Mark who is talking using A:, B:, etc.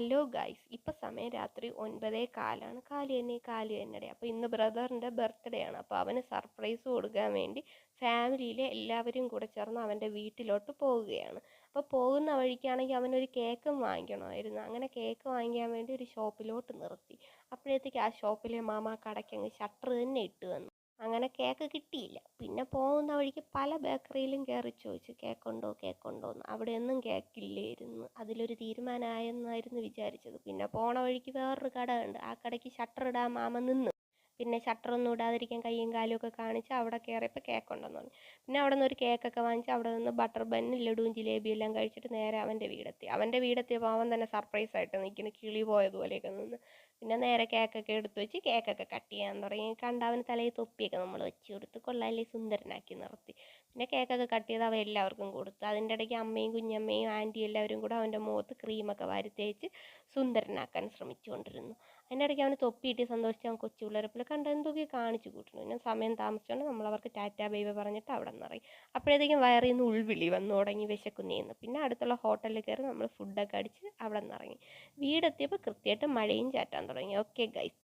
A: Hello guys, ഇപ്പം സമയം രാത്രി 9:15 കാല് തന്നെ. അപ്പോൾ ഇന്ന് ബ്രദറിൻ്റെ ബർത്ത്ഡേ ആണ്. അപ്പോൾ അവന് സർപ്രൈസ് കൊടുക്കാൻ വേണ്ടി ഫാമിലിയിലെ എല്ലാവരും കൂടെ ചേർന്ന് അവൻ്റെ വീട്ടിലോട്ട് പോവുകയാണ്. അപ്പോൾ പോകുന്ന വഴിക്കാണെങ്കിൽ അവനൊരു കേക്കും വാങ്ങിക്കണമായിരുന്നു. അങ്ങനെ കേക്ക് വാങ്ങിക്കാൻ വേണ്ടി ഒരു ഷോപ്പിലോട്ട് നിർത്തി. അപ്പോഴത്തേക്ക് ആ ഷോപ്പിലെ മാമ കടയ്ക്കങ്ങ് ഷട്ടർ തന്നെ ഇട്ട് വന്നു. അങ്ങനെ കേക്ക് കിട്ടിയില്ല. പിന്നെ പോകുന്ന വഴിക്ക് പല ബേക്കറിയിലും കയറി ചോദിച്ചു കേക്കുണ്ടോയെന്ന്. അവിടെയൊന്നും കേക്കില്ലായിരുന്നു. അതിലൊരു തീരുമാനമായെന്നായിരുന്നു വിചാരിച്ചത്. പിന്നെ പോണ വഴിക്ക് വേറൊരു കട കണ്ട്. ആ കടയ്ക്ക് ഷട്ടർ ഇടാൻ മാമ നിന്ന്. പിന്നെ ഷട്ടറൊന്നും ഇടാതിരിക്കാൻ കയ്യും കാലും ഒക്കെ കാണിച്ച് അവിടെ കയറിയപ്പോൾ കേക്കുണ്ടെന്ന് പറഞ്ഞു. പിന്നെ അവിടെ നിന്ന് ഒരു കേക്കൊക്കെ വാങ്ങിച്ച് അവിടെ നിന്ന് ബട്ടർ ബന്നും ലഡുവും ജിലേബിയും എല്ലാം കഴിച്ചിട്ട് നേരെ അവൻ്റെ വീടെത്തിയപ്പോൾ അവൻ തന്നെ സർപ്രൈസായിട്ട് നിൽക്കുന്നു, കിളി പോയതുപോലെയൊക്കെ നിന്ന്. പിന്നെ നേരെ കേക്കൊക്കെ എടുത്ത് വെച്ച് കേക്കൊക്കെ കട്ട് ചെയ്യാൻ തുടങ്ങി. അവന് തലയിൽ തൊപ്പിയൊക്കെ നമ്മൾ വെച്ച് കൊടുത്ത് കൊള്ളാല്ലേ, സുന്ദരനാക്കി നിർത്തി. പിന്നെ കേക്കൊക്കെ കട്ട് ചെയ്ത് അവ എല്ലാവർക്കും കൊടുത്തു. അതിൻ്റെ ഇടയ്ക്ക് അമ്മയും കുഞ്ഞമ്മയും ആൻറ്റിയും എല്ലാവരും കൂടെ അവൻ്റെ മുഖത്ത് ക്രീമൊക്കെ വാരി തേച്ച് സുന്ദരനാക്കാൻ ശ്രമിച്ചുകൊണ്ടിരുന്നു. അതിൻ്റെ ഇടയ്ക്ക് അവന് തൊപ്പിയിട്ട് സന്തോഷിച്ച് അവൻ കൊച്ചു പിള്ളേരെ പോലെ കണ്ട് എന്തൊക്കെ കാണിച്ചു കൂട്ടുന്നു. പിന്നെ സമയം താമസിച്ചുകൊണ്ട് നമ്മളവർക്ക് ടാറ്റാ ബൈ ബൈ പറഞ്ഞിട്ട് അവിടെ നിന്ന് ഇറങ്ങി. അപ്പോഴത്തേക്കും വയറിൽ നിന്ന് ഉൾവിളി വന്നു തുടങ്ങി, വിശക്കുന്നേന്ന്. പിന്നെ അടുത്തുള്ള ഹോട്ടലിൽ കയറി നമ്മൾ ഫുഡൊക്കെ അടിച്ച് അവിടെ നിന്ന് ഇറങ്ങി. വീടെത്തിയപ്പോൾ കൃത്യമായിട്ട് മഴയും ചാറ്റാൻ തുടങ്ങി. Okay guys.